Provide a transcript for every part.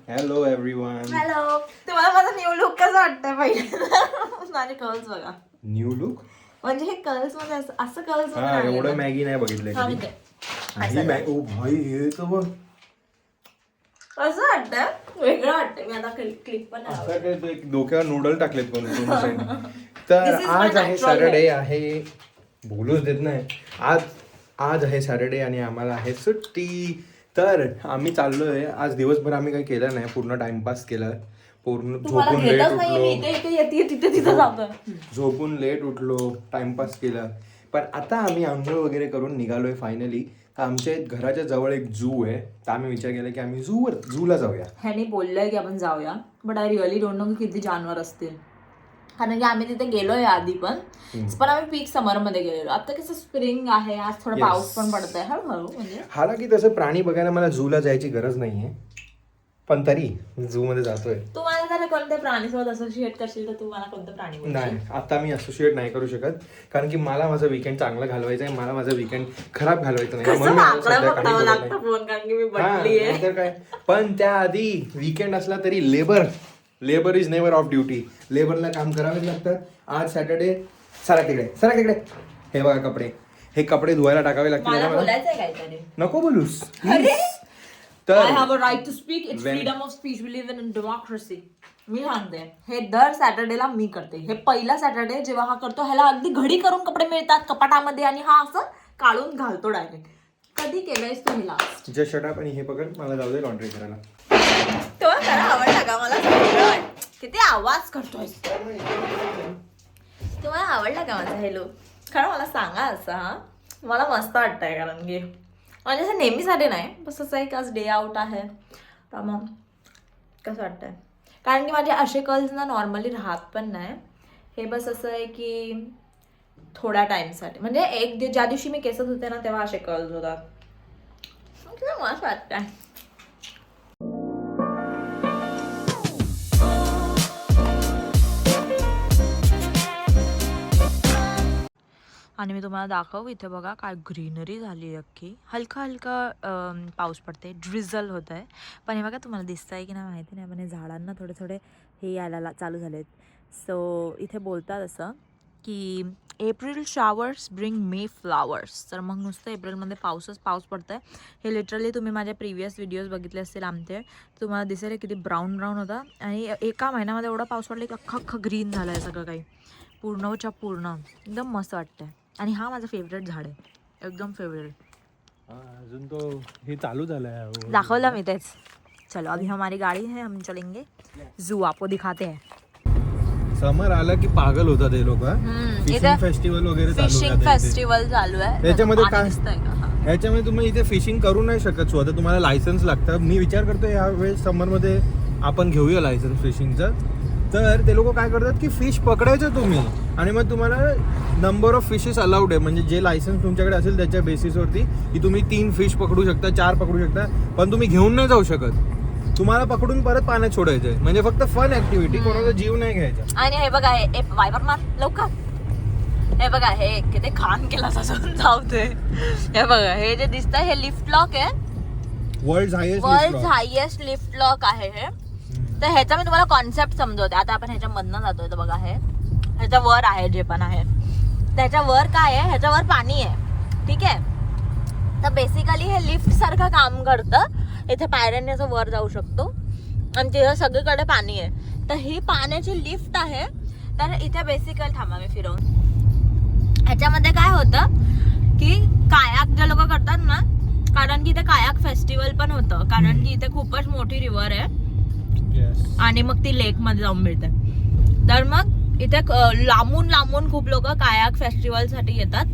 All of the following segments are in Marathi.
Hello everyone. हॅलो. तुम्हाला माझा न्यू लुक कसं वाटतंय पहिले? माझे कर्ल्स बघा. न्यू लुक म्हणजे हे कर्ल्स मध्ये असं कर्ल्स हा एवढं मॅगी नाही बघितलंय हा, कधी. मी ते. ही मॅगी ओ भाई हे तर बघ कसं वाटतंय? वेगळं वाटतंय. मी आता क्लिप पण लावते. असं काय ते एक डोक्यावर नूडल टाकलेत कोणी तर This is my आज आहे natural सॅटर्डे आहे. बोलूच देत नाही. आज आहे सॅटर्डे आणि आम्हाला आहे सुट्टी. तर आम्ही चाललोय. आज दिवसभर आम्ही काही केलं नाही. पूर्ण टाइमपास केला. पूर्ण तुम्हाला झोपून लेट घेतच नाहीये. मी उठलो. इथे येते तिथे तिथे जातोय. झोपून लेट उठलो. टाइमपास केला. पण आता आम्ही आंघोळ वगैरे करून निघालोय फायनली. तर आमच्या घराच्या जवळ एक झू आहे. तर आम्ही विचार केला की आम्ही झूला जाऊया. ह्याने बोललंय की आपण जाऊया. But I really don't know की किती जानवर असतील. कारण की आम्ही तिथे गेलोय आधी पण आम्ही पीक समर मध्ये गेलेलो. आता कसं स्प्रिंग आहे. आज थोडा Yes. पाऊस पण पडतोय हळूहळू. म्हणजे हालाकी तसं प्राणी बघायला मला झूला जायची गरज नाहीये. पण तरी झू मध्ये जातोय. तुम्हाला जर कोणत्या प्राणीसोबत असोसिएट करशील तर तुम्हाला कोणतं प्राणी बोलशील? नाही आता मी असोसिएट नाही करू शकत. कारण की मला माझं वीकेंड चांगलं घालवायचं आहे. मला माझं वीकेंड खराब घालवायचं नाही. कसं म्हणून मी आज वाकडं सध्या काही बघावं बोलत लागतं नाही. फोन कारण की मी हा, बदली आहे. नाहीतर काय. पण त्याआधी वीकेंड असला तरी labour is never off duty. लेबरला काम करावेच लागतं. आज सॅटर्डे. सरा तिकडे हे बघा कपडे. हे कपडे धुवायला टाकावे लागतील मला ना मला. बोलायचंय काहीतरी. नको बोलूस अरे तर I have a right to speak. It's when- freedom of speech. We live in democracy. मी सांगते हे दर सॅटर्डेला मी करते. हे पहिला सॅटर्डे जेव्हा हा करतो ह्याला अगदी घडी करून कपडे मिळतात कपाटामध्ये आणि हा असं काढून घालतो डायरेक्ट. कधी केलंयस तुम्ही लास्ट? जे शटअप आणि हे पकड मला जाऊ दे लॉन्ड्री करायला. तो खरं आवडला का मला? सगळं किती आवाज करतोय. तुम्हाला आवडला का माझा हे लुक? खरं मला सांगा असं. हा मला मस्त वाटतंय कारण की म्हणजे असं नेहमीसाठी नाही. बस असं एक आज डे आउट आहे तर मग कसं वाटतंय. कारण की माझे असे कर्ल्स ना नॉर्मली राहत पण नाही. हे बस असं आहे की थोड्या टाईमसाठी म्हणजे ज्या दिवशी मी केसत होते ना तेव्हा असे कर्ल्स होतात. मस्त वाटतंय. आणि मी तुम्हाला दाखवू इथे बघा काय ग्रीनरी झाली अख्खी. हलका पाऊस पडते. ड्रिझल होत आहे. पण हे बघा तुम्हाला दिसत आहे की नाही माहिती नाही. पण हे झाडांना थोडे हे यायला चालू झालेत. सो इथे बोलतात असं की एप्रिल शॉवर्स ब्रिंग मे फ्लावर्स. तर मग नुसतं एप्रिलमध्ये पाऊस पडतं आहे. हे लिटरली तुम्ही माझ्या प्रिव्हियस व्हिडिओज बघितले असतील आमचे. तुम्हाला दिसेल किती ब्राऊन होता. आणि एका महिन्यामध्ये एवढा पाऊस पडला की अख्खं ग्रीन झालं आहे सगळं काही. पूर्णच्या पूर्ण एकदम मस्त वाटतं आहे. आणि हा माझा फेवरेट झाड आहे. एकदम फेवरेट. अजून तो हे चालू झालंय. दाखवलं मी तेच. चलो अभी हमारी गाड़ी है. हम चलेंगे जू. आपको दिखाते हैं. समर आलं की पागल होतात हे लोक. फिशिंग फेस्टिवल वगैरे फिशिंग फेस्टिवल चालू आहे. त्याच्यामध्ये काय दिसतंय का? ह्याच्यामध्ये तुम्ही इथे फिशिंग करू नाही शकत. स्वतः तुम्हाला लायसन्स लागतं. मी विचार करतो यावेळेस समरमध्ये आपण घेऊया लायसन्स फिशिंगचं. तर ते लोक काय करतात की फिश पकडायचं तुम्ही आणि मग तुम्हाला नंबर ऑफ फिशेस अलाउड आहे. म्हणजे जे लायसन्स तुमच्याकडे असेल त्याच्या बेसिसवरती की तुम्ही 3 फिश पकडू शकता, 4 पकडू शकता. पण तुम्ही घेऊन नाही जाऊ शकत. तुम्हाला पकडून परत पाण्यात सोडायचंय. म्हणजे फक्त फन ऍक्टिव्हिटी. कोणाचा जीव नाही घ्यायचा. आणि हे बघा हे वायपर मार लवकर. हे बघा हे किती खान केला सजून धावते. हे बघा हे जे दिसतंय हे लिफ्ट लॉक आहे. वर्ल्ड हायेस्ट लिफ्ट लॉक आहे हे. तर ह्याचा मी तुम्हाला कॉन्सेप्ट समजवते. आता आपण ह्याच्यामधनं जातोय तर बघा हे ह्याच्या वर आहे जे पण आहे त्याच्यावर काय आहे. ह्याच्यावर पाणी आहे. ठीक आहे. तर बेसिकली हे लिफ्ट सारखं काम करतं. इथे पायऱ्यांनी असं वर जाऊ शकतो आणि तिथं सगळीकडे पाणी आहे. तर ही पाण्याची लिफ्ट आहे. तर इथे बेसिकली थांबा मी फिरवून. ह्याच्यामध्ये काय होतं की कायाक जे लोक करतात ना. कारण की इथे कायाक फेस्टिवल पण होतं. कारण की इथे खूपच मोठी रिव्हर आहे आणि मग ती लेक मध्ये जाऊन मिळते. तर मग इथे लांबून खूप लोक कायाक फेस्टिवल साठी येतात.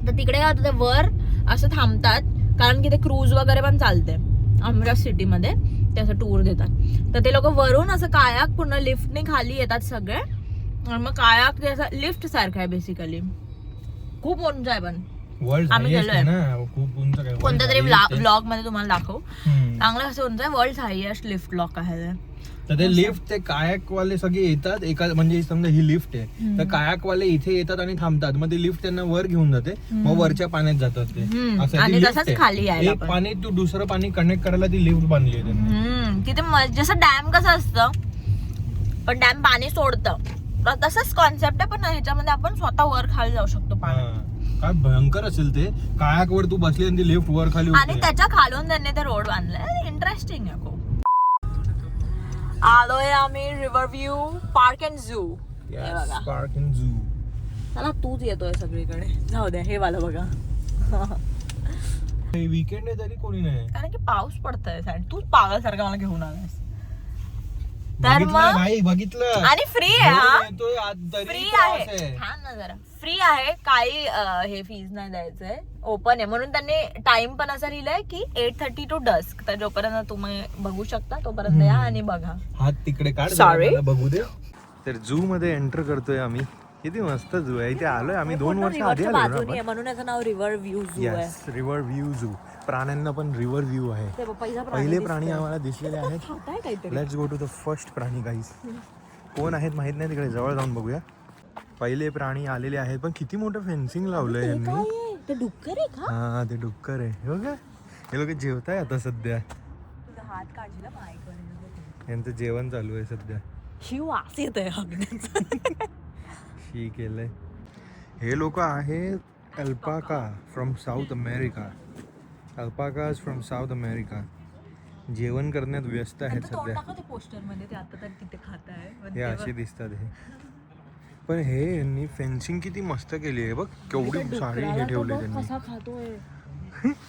तर तिकडे काय होतं वर असं थांबतात. कारण की ते क्रूज वगैरे पण चालते आमच्या सिटीमध्ये. ते असं टूर देतात. तर ते लोक वरून असं कायाक पूर्ण लिफ्टने खाली येतात सगळे. आणि मग कायाक ते असं लिफ्ट सारखं आहे बेसिकली. खूप मोठं आहे पण वर्ल्ड आम्ही गेलोय. ना खूप उंच काय कोणत्या तरी World's highest ब्लॉग मध्ये तुम्हाला दाखवू. आहे. चांगलं असं उंच आहे. वर्ल्ड हायएस्ट लिफ्ट लॉक आहे ते. तर ते लिफ्ट ते कायाक वाले सगळे येतात एका म्हणजे समजा ही लिफ्ट आहे तर कायाक वाले इथे येतात आणि थांबतात मग ते लिफ्ट त्यांना वर घेऊन जाते मग वरच्या पाण्यात जातात ते असं ती आणि lift तसंच आहे. खाली यायला एक पण. पाणी तू दुसरं पाणी कनेक्ट करायला ती लिफ्ट बांधली आहे त्यांनी. तिथे जसं डॅम कसं असतं पण डॅम पाणी सोडतं तर तसंच कॉन्सेप्ट आहे पण ह्याच्यामध्ये आपण स्वतः वर खाली जाऊ शकतो पाणी. हा. काय भयंकर असेल ते कायाक वर तू बसली आणि ती लिफ्ट वर खाली आणि होते. त्याच्या खालून त्यांनी ते रोड बांधलाय. इंटरेस्टिंग आहे खूप. आलोय आम्ही river view park and zoo. हे Yes, बघा Park and Zoo. चला तूच येतोय सगळीकडे. जाऊ द्या हे वाला बघा. हे weekend आहे तरी कोणी नाही कारण की पाऊस पडतोय तूच पागलसारखं मला घेऊन आलास. तर बघितलं मग भाई बघितलं आणि फ्री आहे हा. हो, येतोय आज तरी फ्री त्रास आहे. थांब ना जरा. फ्री आहे काही हे फीज नाही द्यायचंय. ओपन आहे म्हणून त्यांनी टाइम पण असं लिहिलंय की 8:30 to dusk. तर जोपर्यंत तुम्ही बघू शकता तोपर्यंत या आणि बघा. हात तिकडे काढ Sorry. जरा मला बघू दे. तर झू मध्ये एंटर करतोय आम्ही. किती मस्त झू आहे इथे आलोय आम्ही 2 वर्ष आधी आलो बाजूनी आहे म्हणून याचं नाव रिव्हर व्ह्यू झू आहे. Yes river view zoo. प्राण्यांना पण रिव्हर व्ह्यू आहे. ते पहिला पहिले प्राणी आम्हाला दिसलेले आहेत. खाताय काहीतरी. Let's go to the first प्राणी गाईज. कोण आहेत माहित नाही तिकडे जवळ जाऊन बघूया. पहिले प्राणी आलेले आहेत पण किती मोठं फेन्सिंग लावलंय हे यांनी. काय आहे? ते डुक्कर आहे का? हा ते डुक्कर आहे हे बघा. हे लोक जेवताय आता सध्या. तुझा हात काढला मायकडे. यांचं जेवण चालू आहे सध्या. शिव वास येतोय हगण्याचा. शी केलंय. हे लोक आहेत alpaca from South America. Alpacas from South America. जेवण करण्यात व्यस्त आहेत सध्या. पोस्टर मध्ये ते आता तर तिथे खात आहे. हे असे दिसतात हे. पण हे यांनी फेन्सिंग किती मस्त केली आहे बघ. केवढी सारी हे ठेवले त्यांनी. कसा खातोय.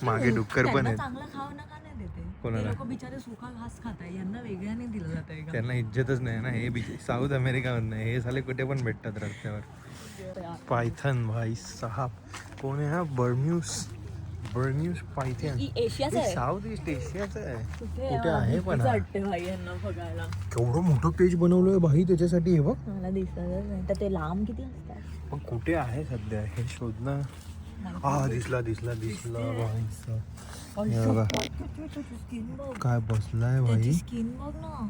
मागे डुक्कर पण आहेत. चांगला खावं नका नाही देते. कोणाला? लोक बिचारे सुका घास खाताय. यांना वेगळ्याने दिलं जातंय का? त्यांना इज्जतच नाही ना. हे साऊथ अमेरिका मधनं हे साले कुठे पण भेटतात रस्त्यावर. पायथन भाई साहब. कोण आहे हा? बर्म्यूस पायथन. एशियाचं आहे. साऊथ ईस्ट एशियाचं आहे. कुठे आहे पण हा? वाटते भाई यांना बघायला. केवढं मोठं पेज बनवलंय भाई त्याच्यासाठी हे बघ. मला दिसतच नाही तर ते लांब किती असतात. पण कुठे आहे सध्या हे शोधणं. हा दिसला भाई हे बघा. स्किन बघ. काय बसलाय भाई. त्याची स्किन बघ ना.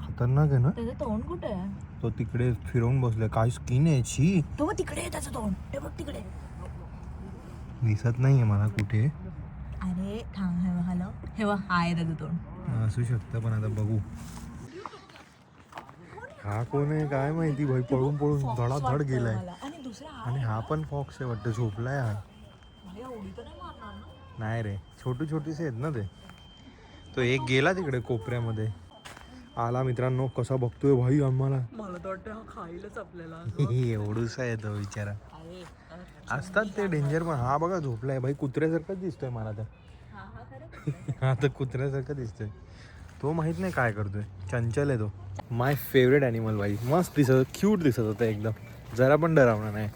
खतरनाक आहे ना. त्याचं तोंड कुठे आहे? तो तिकडे फिरवून बसलाय. काय स्किन आहे ची. तो बघ तिकडे आहे त्याचं तोंड. ते बघ तिकडे. दिसत नाहीये मला कुठे. अरे थांब हे बघ हा आहे त्याचं तोंड. असू शकतं पण आता बघू. हा कोण आहे काय माहिती भाई. पळून धडाधड गेलाय. आणि दुसरा आणि हा पण फॉक्स आहे वाटतं. झोपलाय हा. एवढी तर नाही मारणार ना. नाही रे छोटीसे आहेत ना ते. तो एक गेला तिकडे कोपऱ्यामध्ये. आला मित्रांनो. कसा बघतोय भाई आम्हाला. मला तर वाटतं हा खाईलच आपल्याला. एवढूसा आहे तो बिचारा. असतात ते डेंजर पण. हा बघा झोपलाय भाई. कुत्र्यासारखाच दिसतोय मला तर. हा तर कुत्र्यासारखं दिसतोय. तो माहित नाही काय करतोय. चंचल आहे तो. माय फेवरेट ॲनिमल भाई. मस्त दिसत क्यूट दिसत होता एकदम. जरा पण डरावणार नाही.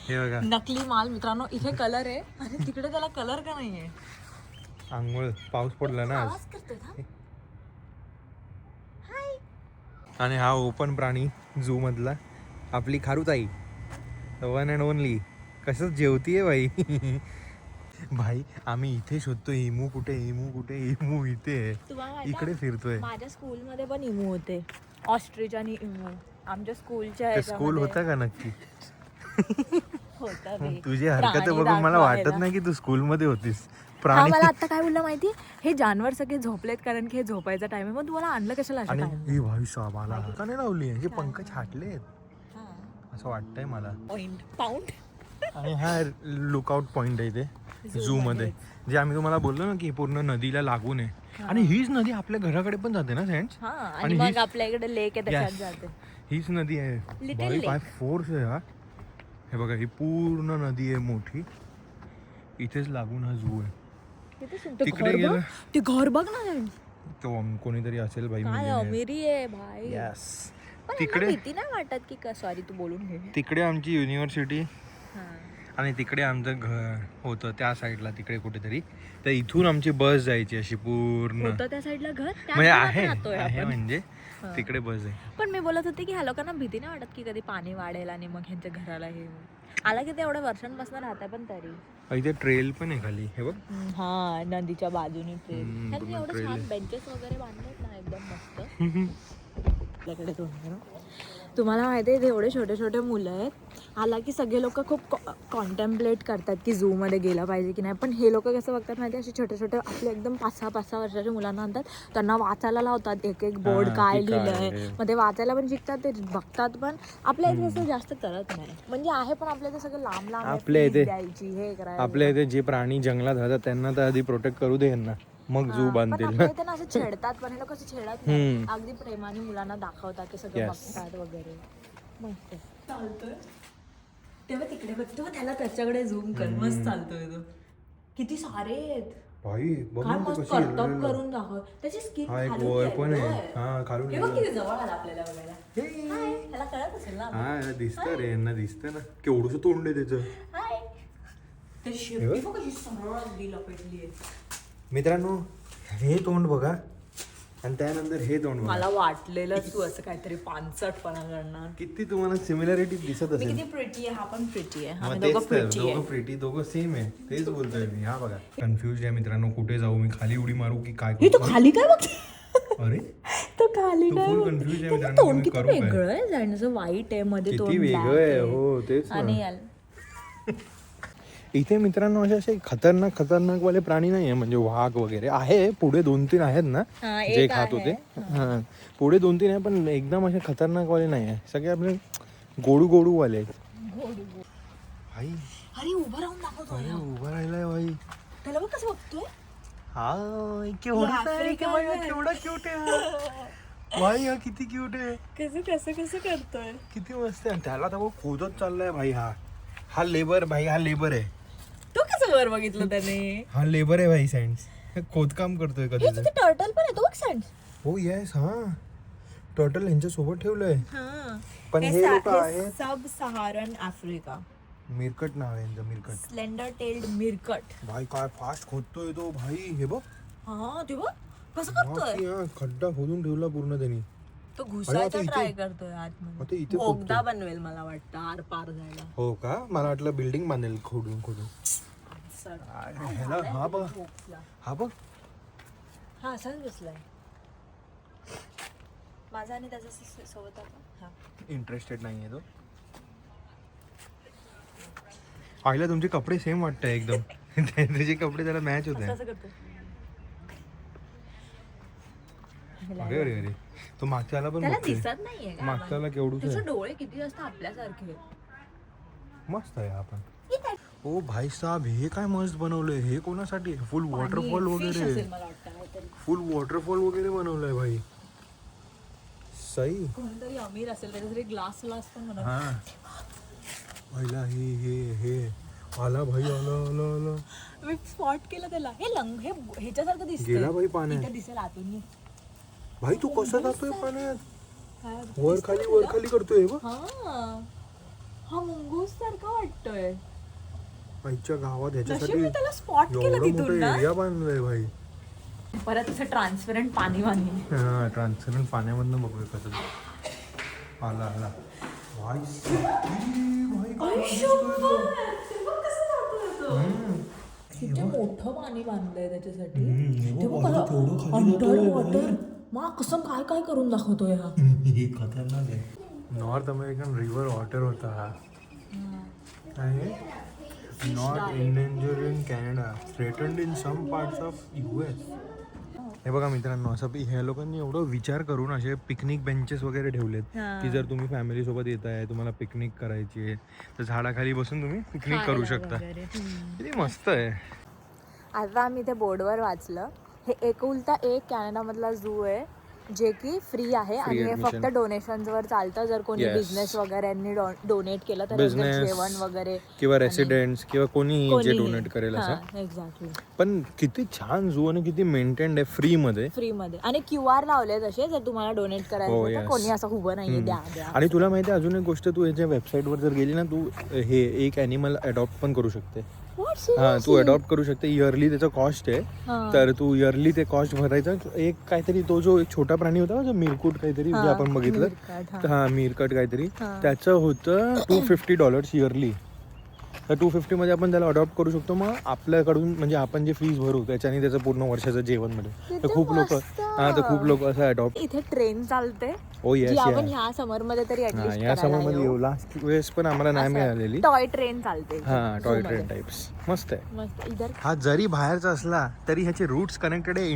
हे बघा नकली माल मित्रांनो. इथे कलर आहे आणि तिकडे त्याला कलर का नाहीये. आंघोळ पाऊस पडला ना आज. आणि हा ओपन प्राणी झू मधला आपली खारुताई. One and only. कसं जेवतीये भाई. भाई आम्ही इथे शोधतोय इमू कुठे इमू इथे इकडे फिरतोय. माझ्या स्कूल मध्ये पण इमू होते. ऑस्ट्रिच आणि इमू आमच्या स्कूलच्या ते स्कूल होता का नक्की. होता. तुझी हरकत बघून मला वाटत नाही की तू स्कूल मध्ये होतीस. हा प्राणी मला आता काय बोललं माहिती. हे जानवर सगळे झोपलेत कारण की हे झोपायचा टाइम आहे. मग तुम्हाला आणलं कशाला अशा आणि time? ही भाई साहब आला. का नाही लावली हे पंख छाटलेत हा. असं वाटतंय मला. पाऊंड. आणि हा लुकआउट पॉइंट आहे इथे झू मध्ये. जे आम्ही तुम्हाला बोललो ना की पूर्ण नदीला लागून आहे. आणि हीच नदी आपल्या घराकडे पण जाते ना सेंट्स. हा आणि मग आपल्या इकडे लेक आहे त्याच्यात जाते. हीच नदी आहे. Little भाई lake. काय फोर्स आहे हा. हे बघा ही पूर्ण नदी आहे मोठी. इथेच लागून हा झू आहे. तिकडे गेलं ते घर बघ ना. तो कोणीतरी असेल भाई. काय अमिरी आहे भाई. यस. पण तिकडे भीती नाही वाटत की सॉरी तू बोलून घे. तिकडे आमची युनिव्हर्सिटी आणि तिकडे आमचं घर होतं त्या साईडला तिकडे कुठेतरी. तर इथून आमची बस जायची अशी पूर्ण, होतं त्या साईडला घर म्हणजे आहे म्हणजे तिकडे बस आहे. पण मी बोलत होते की ह्या लोकांना भीती नाही वाटत की कधी पाणी वाढेल आणि मग ह्यांच्या घराला हे आला की ते एवढ्या वर्षांपासून राहतात पण तरी. इथे ट्रेल पण आहे खाली, हे बघ. हा नदीच्या बाजूने ट्रेन, पूर्ण एवढं trail छान आहे. बेंचेस वगैरे बांधलेत ना एकदम मस्त. आपल्याकडे तुम्हाला माहिती आहे एवढे छोटे छोटे मुलं आहेत, आला की सगळे लोक खूप कॉन्टेम्पलेट करतात की झू मध्ये गेलं पाहिजे की नाही. पण हे लोक कसं बघतात माहिती आहे, असे छोटे छोटे आपले एकदम 5-6 वर्षाच्या मुलांना आणतात, त्यांना वाचायला लावतात एक एक बोर्ड काय लिहिलंय, मग ते वाचायला पण शिकतात, ते बघतात. पण आपल्या इथे असं जास्त करत नाही, म्हणजे आहे पण आपल्या इथे सगळं लांब लांब आपल्या इथे द्यायची हे करायला. आपल्या इथे जे प्राणी जंगलात राहतात त्यांना तर आधी प्रोटेक्ट करू दे यांना, मग झू बांधतील. आपल्या इथे ना असं छेडतात, पण हे लोक असं छेडत नाही, अगदी प्रेमाने मुलांना दाखवतात, ते सगळं बघतात वगैरे. मस्त चालतोय तेव्हा तिकडे बघतो त्याला त्याच्याकडे झूम कर, मस्त चालतोय तो. किती सारे आहेत भाई, बघ काय ना मस्त कशी करतब करून दाखव, त्याची स्किन हा एक वर पण आहे. हा खालून हे बघ किती जवळ आला आपल्याला बघायला. हाय, त्याला कळत असेल ना. हा याला दिसतं रे, यांना दिसतं ना केवढंसं तोंड आहे त्याचं. हाय, त्याची शेपटी बघ कशी सरळ अगदी लपेटली आहे. मित्रांनो, हे तोंड बघा आणि त्यानंतर हे तोंड बघा. मला वाटलेलं तू असं काहीतरी पानसटपणा करणार. किती तुम्हाला सिमिलॅरिटी दिसत मी असेल. किती प्रिटी आहे, हा पण प्रिटी आहे, मग आम्ही तेच दोघं तर, प्रिटी आहे. दोघं प्रिटी, दोघं सेम आहे, तेच बोलतोय मी. हा बघा, कन्फ्युज आहे मित्रांनो, कुठे जाऊ मी, खाली उडी मारू की काय हे तो करू? खाली काय बघ, अरे तो खाली तू काय full बघ. confused आहे त्याचं मित्रांनो, तोंड मी किती करू काय? वेगळं आहे, जाण्याचं वाईट आहे, मध्ये किती तोंड वेगळं black आहे. हो तेच ना. आणि याला इथे मित्रांनो असे खतरनाक वाले प्राणी नाही आहे, म्हणजे वाघ वगैरे आहे, पुढे 2-3 आहेत ना एक जे खात आहे. होते. हा पुढे 2-3 आहे, पण एकदम असे खतरनाक वाले नाही आहे, सगळे आपले गोडू वाले आहेत. भाई अरे उभं राहून दाखवतो अरे उभा राहिलाय भाई. त्याला बघ कसं बघतोय. हा केवढा क्यूट आहे भाई, हा किती क्यूट आहे, कसं करतोय. किती मस्त आहे. त्याला तर खोदत चाललाय भाई. हा लेबर भाई, हा लेबर आहे. तो कसं वर बघितलं त्याने. हा लेबर आहे भाई, सायन्स खोदकाम करतोय कधी. तिथे टर्टल पण आहे, तो बघ सँड. हो येस, हा टर्टल यांच्या सोबत ठेवलंय. पण हे लोक आहेत सब सहारन आफ्रिका, मिरकट नाव आहे यांचं, मिरकट. Slender tailed मिरकट. भाई काय फास्ट खोदतोय तो भाई, हे बघ. हा ते बघ कसं करतोय. हा, खड्डा खोदून ठेवला पूर्ण त्यांनी. तो आता घुसायचा इथे- ट्राय करतोय आता आतमध्ये, इथे बोगदा बनवेल मला वाटतं आर पार जायला. हो का, मला वाटलं बिल्डिंग बांधेल खोदून. सर ह्याला हा बघ, हा बघ. हा असाच बसलाय माझा आणि त्याच्या सोबत आपण. हा इंटरेस्टेड नाहीये तो. आईला तुमचे कपडे सेम वाटतंय एकदम. त्याचे कपडे त्याला मॅच होत आहे. असं करतो. अरे अरे अरे, तो मागच्याला पण त्याला बघतोय. दिसत नाहीये का मागच्याला केवढूच त्याचे आहे. डोळे किती असतात आपल्यासारखे. मस्त आहे आपण. ओ भाई साहब, हे काय मस्त बनवलंय. हे कोणासाठी? फुल वॉटरफॉल वगैरे, मला वाटतं काहीतरी. फुल वॉटरफॉल वगैरे बनवलंय भाई. सही. कोणतरी अमीर असेल त्याच्यासाठी ग्लास पण बनवतो. हा पहिला हे आला भाई, आला. मी स्पॉट केलं त्याला. हे हे ह्याच्यासारखं दिसतंय. गेला भाई पाण्यात. इथे दिसेल आतून. भाई तू कसा जातोय पाण्यात? काय वर खाली करतोय बघ. हा मुंगूस सारखा वाटतोय. आईच्या गावात नशीब ह्याच्यासाठी मी त्याला स्पॉट केलं एवढा तिथून मोठा ना. एरिया बांधलाय भाई. परत असं ट्रान्सपरंट पाणी हा ट्रान्सपरंट पाण्यामधनं बघूया कसं आला. भाई किती मोठं पाणी बांधलंय त्याच्यासाठी. केवढं अंडर वॉटर मा कसं काय करून दाखवतोय हा. हे खतरनाक आहे. नॉर्थ अमेरिकन रिव्हर वॉटर होता हा. Not endangered in Canada, threatened in some parts of US. हे बघा मित्रांनो, असं ह्या लोकांनी एवढं विचार करून असे पिकनिक बेंचेस वगैरे ठेवलेत की जर तुम्ही फॅमिली सोबत येत आहे, तुम्हाला पिकनिक करायची आहे, तर झाडाखाली बसून तुम्ही पिकनिक करू शकता. किती मस्त आहे. आता आम्ही ते बोर्डवर वाचलं, हे एकुलता एक कॅनडामधला झू आहे जे की फ्री आहे आणि हे admission. फक्त डोनेशन्स वर चालतं. जर कोणी Yes. बिझनेस वगैरे डोनेट केलं तर Business जेवण वगैरे किंवा रेसिडेंट्स किंवा कोणी जे डोनेट करेल असं. एक्झॅक्टली पण किती छान झू आणि किती मेंटेन्ड आहे फ्री मध्ये. मध्ये आणि QR लावले तसे जर तुम्हाला डोनेट करायचं हो, तर yes. कोणी असं उभं नाहीये द्या द्या. आणि तुला माहिती आहे अजून एक गोष्ट, तू याच्या वेबसाईटवर जर गेली ना, तू हे एक ॲनिमल अडॉप्ट पण करू शकते. हा, तू अडॉप्ट करू शकते. इयरली त्याचा कॉस्ट आहे. तर तू इयरली ते कॉस्ट भरायचं. एक काहीतरी तो जो एक छोटा प्राणी होता जो मिरकुट काहीतरी जे आपण बघितलं, हा मीरकट काहीतरी, त्याचं होतं $250 इयरली. तर 250 मध्ये आपण त्याला अडॉप्ट करू शकतो. मग आपल्याकडून म्हणजे आपण जे फीज भरू त्याच्याने त्याचं पूर्ण वर्षाचं जेवण मिळेल. तर खूप लोक असं अडॉप्ट. इथे ट्रेन चालते हो येस, जी आपण ह्या समर मध्ये तरी या समरमध्ये येऊ. लास्ट वेळेस पण आम्हाला नाही मिळालेली. टॉय ट्रेन चालते. हा, टॉय ट्रेन टाइप्स मस्त आहे. मस्त. इधर हा जरी बाहेरचा असला तरी ह्याचे रूट्स कनेक्टेड आहे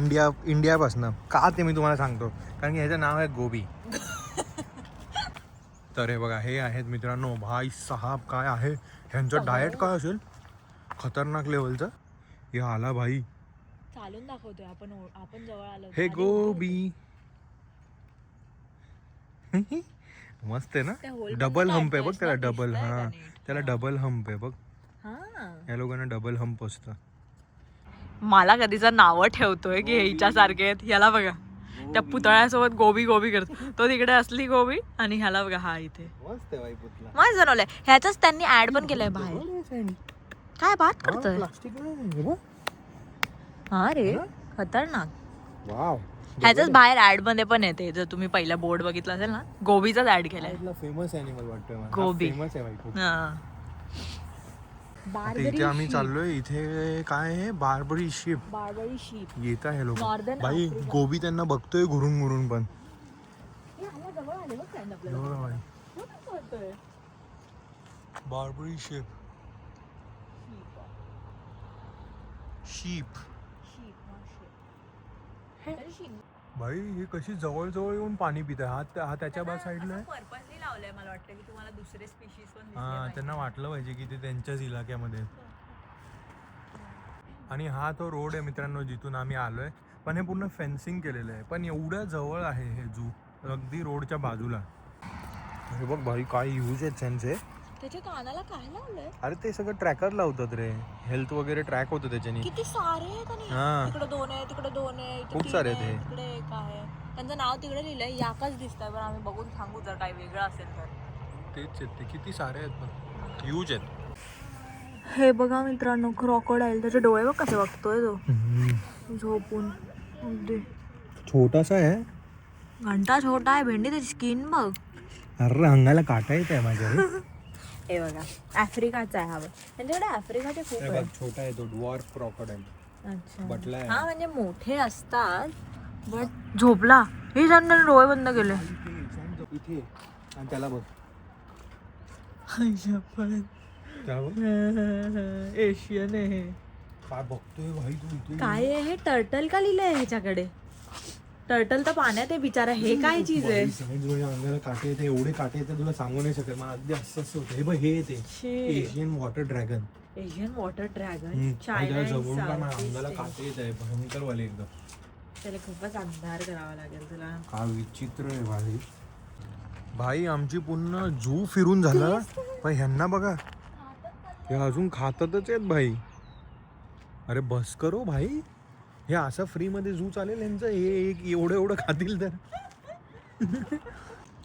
इंडियापासनं. का ते मी तुम्हाला सांगतो. कारण की ह्याचं नाव आहे गोबी. तर हे बघा, हे आहेत मित्रांनो. भाई साहब काय आहे ह्यांचं डाएट काय असेल खतरनाक लेवलचं. हे आला भाई, चालून दाखवतोय आपण जवळ आलो. हे गोबी मस्त आहे ना. डबल हम्प आहे बघ त्याला. डबल, हा त्याला डबल हम्प आहे बघ. या लोकांना डबल हम्प असतं. मला कधीच नावं ठेवतोय की ह्याच्या सारखे आहेत. ह्याला बघा त्या पुतळ्यासोबत गोबी गोबी करतो. तो तिकडे असली गोबी आणि ह्याला बघा हा इथे. मस्त आहे बाई पुतला. मस्त बनवलंय. ह्याच त्यांनी ऍड पण केलंय बाहेर. काय बात करतोय. प्लास्टिक नाही. हा रे खतरनाक. वाव. ह्याच बाहेर ऍड मध्ये पण येते. जर तुम्ही पहिला बोर्ड बघितला असेल ना, गोबीचाच ऍड केलाय. फेमस ॲनिमल वाटतोय मला. गोबी. फेमस आहे बाई खूप. आता इथे आम्ही चाललोय. इथे काय आहे, बार्बरी शीप. Barbary ship. येत आहे लोक. Northern बाई Africa. गोबी त्यांना बघतोय घुरून घुरून पण. जवळ आले बघ friend आपल्याला. एवढं बाई. कोण बोलतोय? Barbary ship. शीप. भाई हे कशी जवळ जवळ येऊन पाणी पित आहे. हा त्याच्या बा साईडला आहे. पर्पजली लावलंय. मला वाटतं की तुम्हाला दुसरे स्पीशीज पण दिसले हा, पाहिजे. त्यांना वाटलं पाहिजे की ते त्यांच्याच इलाक्यामध्ये. आणि हा तो रोड आहे मित्रांनो जिथून आम्ही आलोय. पण हे पूर्ण फेन्सिंग केलेलं आहे. पण एवढ्या जवळ आहे हे झू, अगदी रोडच्या बाजूला. हे बघ भाई काय यूज आहेत त्यांचे. त्याच्या कानाला काय लावलंय. अरे ते सगळं ट्रॅकर लावतात रे. हेल्थ वगैरे ट्रॅक होतं त्याच्याने. किती सारे आहेत. आणि हा, तिकडे 2 आहे, तिकडे 2 आहे, इथे खूप 3 सारे आहे, आहेत हे. तिकडे 1 आहे. त्यांचं नाव तिकडे लिहिलंय. याकच दिसतंय पण आम्ही बघून सांगू जर काही वेगळं असेल तर. तेच आहेत ते. किती सारे आहेत पण यूज आहेत. हे बघा मित्रांनो, क्रोकोडाईल. त्याचे डोळे बघ कसे बघतोय तो झोपून. अगदी छोटासा आहे. घंटा छोटा आहे. भेंडी त्याची स्किन बघ. अरे अंगाला काटा येत आहे माझ्या रे. हे बघा आफ्रिकाचा आहे हा. त्यांच्याकडे आफ्रिकाचे खूप हे आहे. बघ छोटा आहे तो ड्वार्फ क्रोकोडाईल. अच्छा. बटला आहे. हा म्हणजे मोठे असतात. बट झोपला. हे त्यांनी डोळे बंद केले. इथे आणि त्याला बघ. त्याला बघ. एशियन आहे. काय बघतोय भाई तू इथे. काय आहे हे. टर्टल का लिहिलंय ह्याच्याकडे. टर्टल तर पाण्यात आहे बिचारा. हे काय चीज आहे. अंगाला काटे येते. एवढे काटे येते तुला सांगू नाही शकत. मला अगदी असं होतं. हे बघ हे येते Asian water dragon. Asian water dragon. जवळून काय मला अंगाला काटे येत आहे भयंकर वाले एकदम. त्याला खूपच अंधार करावा लागेल तुला. काय विचित्र आहे भाई. भाई आमची पूर्ण झू फिरून झाला. पण ह्यांना बघा हे अजून खातातच आहेत भाई. अरे बस करो भाई. हे असं फ्रीमध्ये झू चालेल यांचं. हे एक एवढं खातील तर.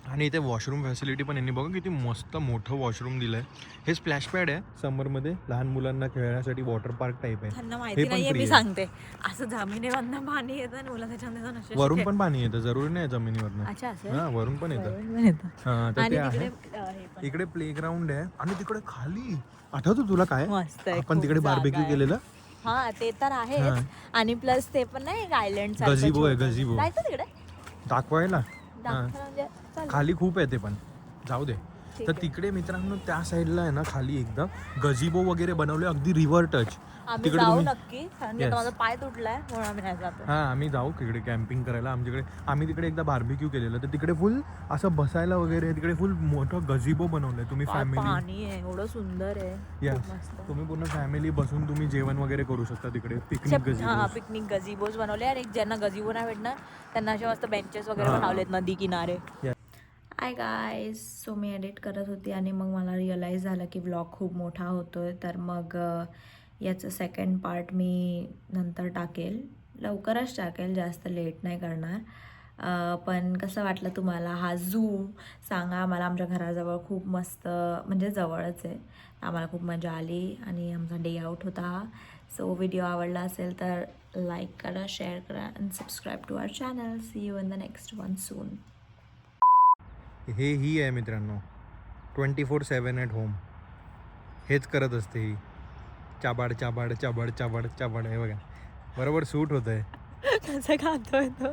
आणि इथे वॉशरूम फॅसिलिटी पण यांनी बघा किती मस्त मोठं वॉशरूम दिलंय. हे स्प्लॅश पॅड आहे समरमध्ये लहान मुलांना खेळण्यासाठी. वॉटर पार्क टाईप आहे. त्यांना माहिती नाहीये मी सांगते. असं जमिनीवरनं पाणी येतं आणि मुलं त्याच्यामध्ये वरून पण पाणी येतं. जरुरी नाही जमिनीवरनं. अच्छा असं. हा वरून पण येतं. हा तर ते आहे. इकडे प्लेग्राऊंड आहे. आणि तिकडे खाली आठवतं तुला काय मस्त आहे. आपण तिकडे बार्बेक्यू केलेलं. हा ते तर आहे. आणि प्लस ते पण नाही एक आयलंड गझिबो आहे. गझिबो जायचं तिकडे दाखवायला. म्हणजे खाली खूप आहे ते पण. जाऊ दे. ठीक तर आहे. तिकडे मित्रांनो त्या साईडला आहे ना खाली एकदम गजिबो वगैरे बनवले अगदी रिव्हर टच. आम्ही तिकडे जाऊ तुम्ही नक्की कारण की Yes. आता माझा पाय तुटलाय म्हणून आम्ही नाही जातो. हा आम्ही जाऊ तिकडे कॅम्पिंग करायला. आम्ही तिकडे एकदा बार्बिक्यू केलेलं तर तिकडे फुल असं बसायला वगैरे तिकडे फुल मोठं गजिबो बनवलंय. तुम्ही काय फॅमिली पाणी आहे एवढं सुंदर आहे. या खूप मस्त. तुम्ही पूर्ण फॅमिली बसून तुम्ही जेवण वगैरे करू शकता तिकडे. पिकनिक हा गजिबो. पिकनिक गझिबोज बनवले आणि ज्यांना गझिबो नाही भेटणार त्यांना असे मस्त बेंचेस वगैरे हा. बनवलेत नदी किनारे. Yeah. हाय गाईज, सो मी एडिट करत होती आणि मग मला रिअलाईज झालं की व्लॉग खूप मोठा होतोय. तर मग याचं सेकंड पार्ट मी नंतर टाकेल, लवकरच टाकेल, जास्त लेट नाही करणार. पण कसं वाटलं तुम्हाला हा झू सांगा मला. आमच्या घराजवळ खूप मस्त म्हणजे जवळच आहे. आम्हाला खूप मजा आली आणि आमचा डे आउट होता हा. सो व्हिडिओ आवडला असेल तर लाईक करा, शेअर करा and subscribe to our channel. See you in the next one soon. ही आहे मित्रांनो 24/7 ॲट होम. हेच करत असते ही. चाबाड चाबाड चाबाड चाबाड चाबाड. हे बघा बरोबर सूट होत आहे. कसं खातोय तो.